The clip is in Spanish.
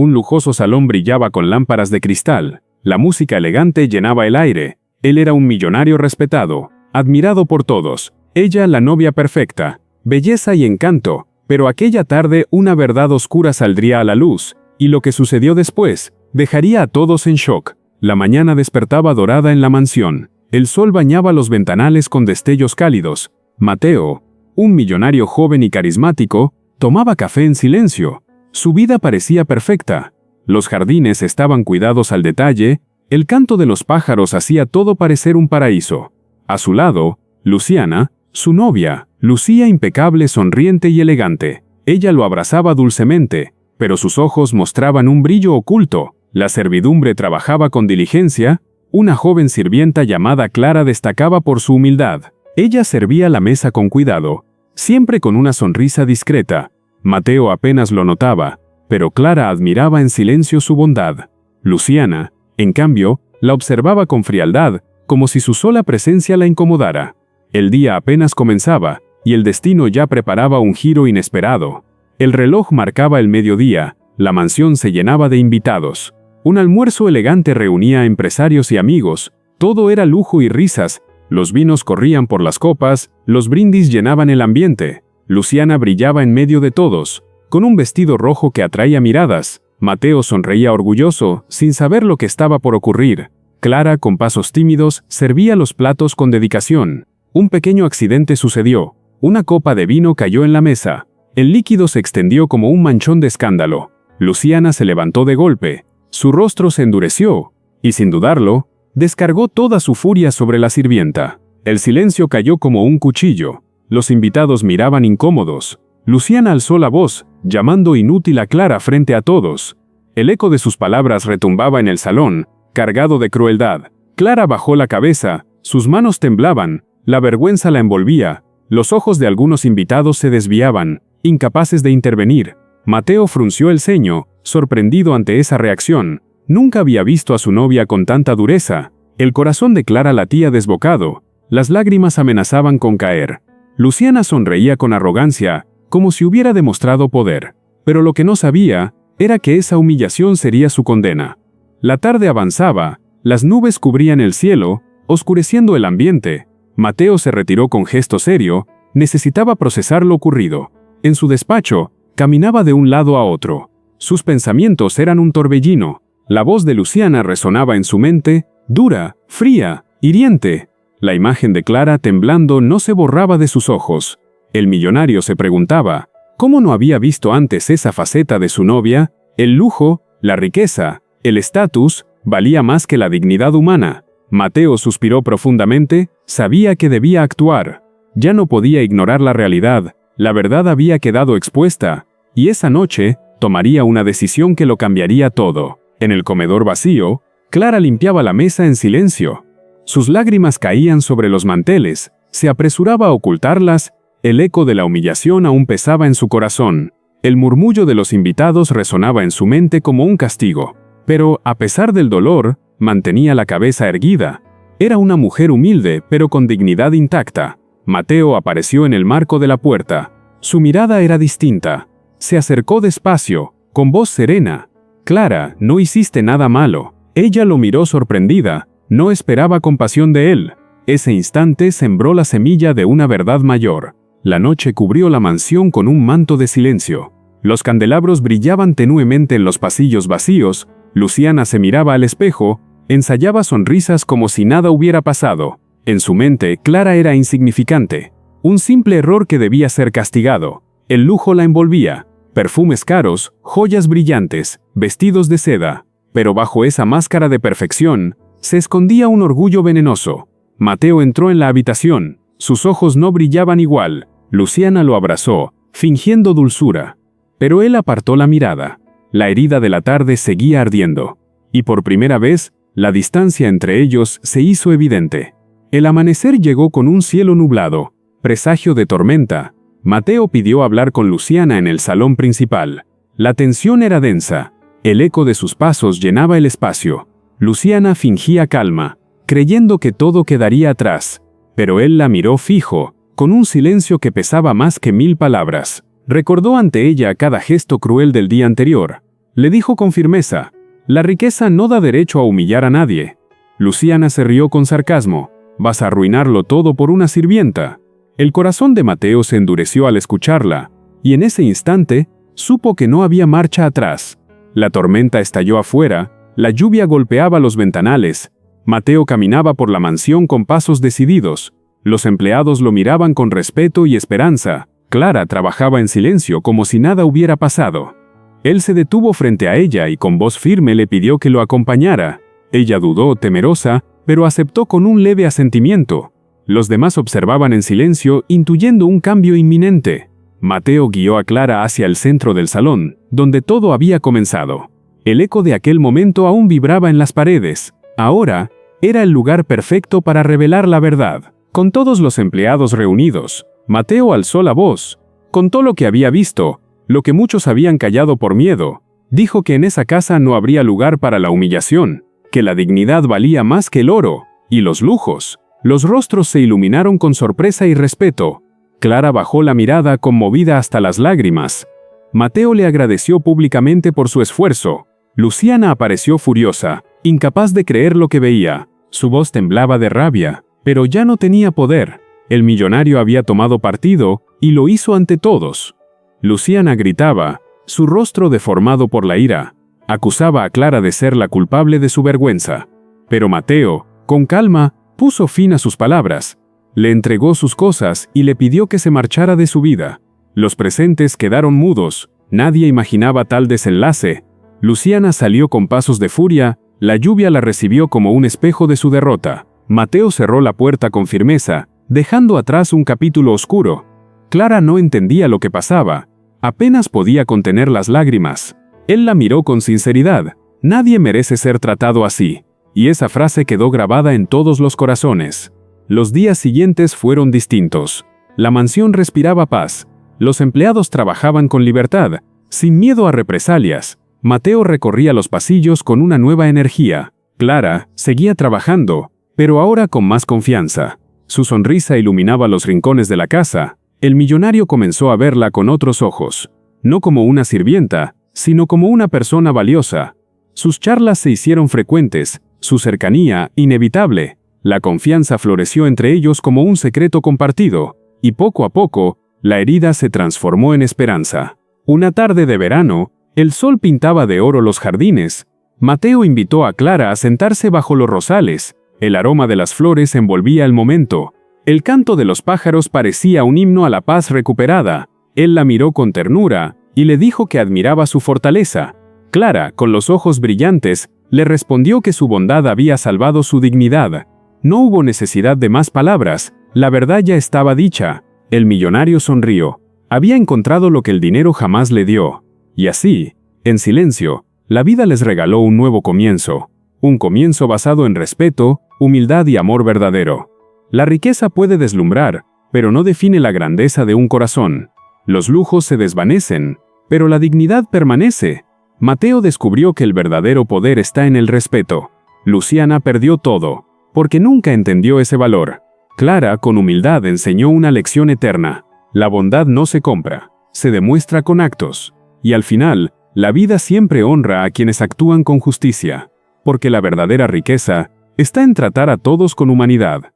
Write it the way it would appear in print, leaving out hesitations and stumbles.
Un lujoso salón brillaba con lámparas de cristal. La música elegante llenaba el aire. Él era un millonario respetado, admirado por todos. Ella, la novia perfecta. Belleza y encanto. Pero aquella tarde una verdad oscura saldría a la luz, y lo que sucedió después dejaría a todos en shock. La mañana despertaba dorada en la mansión. El sol bañaba los ventanales con destellos cálidos. Mateo, un millonario joven y carismático, tomaba café en silencio. Su vida parecía perfecta. Los jardines estaban cuidados al detalle, el canto de los pájaros hacía todo parecer un paraíso. A su lado, Luciana, su novia, lucía impecable, sonriente y elegante. Ella lo abrazaba dulcemente, pero sus ojos mostraban un brillo oculto. La servidumbre trabajaba con diligencia. Una joven sirvienta llamada Clara destacaba por su humildad. Ella servía la mesa con cuidado, siempre con una sonrisa discreta. Mateo apenas lo notaba, pero Clara admiraba en silencio su bondad. Luciana, en cambio, la observaba con frialdad, como si su sola presencia la incomodara. El día apenas comenzaba, y el destino ya preparaba un giro inesperado. El reloj marcaba el mediodía, la mansión se llenaba de invitados. Un almuerzo elegante reunía a empresarios y amigos, todo era lujo y risas, los vinos corrían por las copas, los brindis llenaban el ambiente. Luciana brillaba en medio de todos, con un vestido rojo que atraía miradas. Mateo sonreía orgulloso, sin saber lo que estaba por ocurrir. Clara, con pasos tímidos, servía los platos con dedicación. Un pequeño accidente sucedió. Una copa de vino cayó en la mesa. El líquido se extendió como un manchón de escándalo. Luciana se levantó de golpe. Su rostro se endureció, y sin dudarlo, descargó toda su furia sobre la sirvienta. El silencio cayó como un cuchillo. Los invitados miraban incómodos. Luciana alzó la voz, llamando inútil a Clara frente a todos. El eco de sus palabras retumbaba en el salón, cargado de crueldad. Clara bajó la cabeza, sus manos temblaban, la vergüenza la envolvía, los ojos de algunos invitados se desviaban, incapaces de intervenir. Mateo frunció el ceño, sorprendido ante esa reacción. Nunca había visto a su novia con tanta dureza. El corazón de Clara latía desbocado, las lágrimas amenazaban con caer. Luciana sonreía con arrogancia, como si hubiera demostrado poder. Pero lo que no sabía era que esa humillación sería su condena. La tarde avanzaba, las nubes cubrían el cielo, oscureciendo el ambiente. Mateo se retiró con gesto serio, necesitaba procesar lo ocurrido. En su despacho, caminaba de un lado a otro. Sus pensamientos eran un torbellino. La voz de Luciana resonaba en su mente, dura, fría, hiriente. La imagen de Clara temblando no se borraba de sus ojos. El millonario se preguntaba, ¿cómo no había visto antes esa faceta de su novia? El lujo, la riqueza, el estatus, valía más que la dignidad humana. Mateo suspiró profundamente, sabía que debía actuar. Ya no podía ignorar la realidad, la verdad había quedado expuesta, y esa noche tomaría una decisión que lo cambiaría todo. En el comedor vacío, Clara limpiaba la mesa en silencio. Sus lágrimas caían sobre los manteles, se apresuraba a ocultarlas, el eco de la humillación aún pesaba en su corazón. El murmullo de los invitados resonaba en su mente como un castigo. Pero, a pesar del dolor, mantenía la cabeza erguida. Era una mujer humilde, pero con dignidad intacta. Mateo apareció en el marco de la puerta. Su mirada era distinta. Se acercó despacio, con voz serena. «Clara, no hiciste nada malo». Ella lo miró sorprendida. No esperaba compasión de él. Ese instante sembró la semilla de una verdad mayor. La noche cubrió la mansión con un manto de silencio. Los candelabros brillaban tenuemente en los pasillos vacíos. Luciana se miraba al espejo, ensayaba sonrisas como si nada hubiera pasado. En su mente, Clara era insignificante. Un simple error que debía ser castigado. El lujo la envolvía. Perfumes caros, joyas brillantes, vestidos de seda. Pero bajo esa máscara de perfección, se escondía un orgullo venenoso. Mateo entró en la habitación. Sus ojos no brillaban igual. Luciana lo abrazó, fingiendo dulzura. Pero él apartó la mirada. La herida de la tarde seguía ardiendo. Y por primera vez, la distancia entre ellos se hizo evidente. El amanecer llegó con un cielo nublado, presagio de tormenta. Mateo pidió hablar con Luciana en el salón principal. La tensión era densa. El eco de sus pasos llenaba el espacio. Luciana fingía calma, creyendo que todo quedaría atrás. Pero él la miró fijo, con un silencio que pesaba más que 1000 palabras. Recordó ante ella cada gesto cruel del día anterior. le dijo con firmeza. La riqueza no da derecho a humillar a nadie. Luciana se rió con sarcasmo. ¿Vas a arruinarlo todo por una sirvienta? El corazón de Mateo se endureció al escucharla, y en ese instante supo que no había marcha atrás. La tormenta estalló afuera, la lluvia golpeaba los ventanales. Mateo caminaba por la mansión con pasos decididos. Los empleados lo miraban con respeto y esperanza. Clara trabajaba en silencio como si nada hubiera pasado. Él se detuvo frente a ella y con voz firme le pidió que lo acompañara. Ella dudó, temerosa, pero aceptó con un leve asentimiento. Los demás observaban en silencio, intuyendo un cambio inminente. Mateo guió a Clara hacia el centro del salón, donde todo había comenzado. El eco de aquel momento aún vibraba en las paredes. Ahora, era el lugar perfecto para revelar la verdad. Con todos los empleados reunidos, Mateo alzó la voz. Contó lo que había visto, lo que muchos habían callado por miedo. Dijo que en esa casa no habría lugar para la humillación, que la dignidad valía más que el oro y los lujos. Los rostros se iluminaron con sorpresa y respeto. Clara bajó la mirada conmovida hasta las lágrimas. Mateo le agradeció públicamente por su esfuerzo. Luciana apareció furiosa, incapaz de creer lo que veía. Su voz temblaba de rabia, pero ya no tenía poder. El millonario había tomado partido y lo hizo ante todos. Luciana gritaba, su rostro deformado por la ira. Acusaba a Clara de ser la culpable de su vergüenza. Pero Mateo, con calma, puso fin a sus palabras. Le entregó sus cosas y le pidió que se marchara de su vida. Los presentes quedaron mudos. Nadie imaginaba tal desenlace. Luciana salió con pasos de furia. La lluvia la recibió como un espejo de su derrota. Mateo cerró la puerta con firmeza, dejando atrás un capítulo oscuro. Clara no entendía lo que pasaba. Apenas podía contener las lágrimas. Él la miró con sinceridad. Nadie merece ser tratado así. Y esa frase quedó grabada en todos los corazones. Los días siguientes fueron distintos. La mansión respiraba paz. Los empleados trabajaban con libertad, sin miedo a represalias. Mateo recorría los pasillos con una nueva energía. Clara seguía trabajando, pero ahora con más confianza. Su sonrisa iluminaba los rincones de la casa. El millonario comenzó a verla con otros ojos. No como una sirvienta, sino como una persona valiosa. Sus charlas se hicieron frecuentes, su cercanía inevitable. La confianza floreció entre ellos como un secreto compartido, y poco a poco, la herida se transformó en esperanza. Una tarde de verano, el sol pintaba de oro los jardines. Mateo invitó a Clara a sentarse bajo los rosales. El aroma de las flores envolvía el momento. El canto de los pájaros parecía un himno a la paz recuperada. Él la miró con ternura y le dijo que admiraba su fortaleza. Clara, con los ojos brillantes, le respondió que su bondad había salvado su dignidad. No hubo necesidad de más palabras, la verdad ya estaba dicha. El millonario sonrió. Había encontrado lo que el dinero jamás le dio. Y así, en silencio, la vida les regaló un nuevo comienzo. Un comienzo basado en respeto, humildad y amor verdadero. La riqueza puede deslumbrar, pero no define la grandeza de un corazón. Los lujos se desvanecen, pero la dignidad permanece. Mateo descubrió que el verdadero poder está en el respeto. Luciana perdió todo, porque nunca entendió ese valor. Clara, con humildad, enseñó una lección eterna. La bondad no se compra, se demuestra con actos. Y al final, la vida siempre honra a quienes actúan con justicia. Porque la verdadera riqueza está en tratar a todos con humanidad.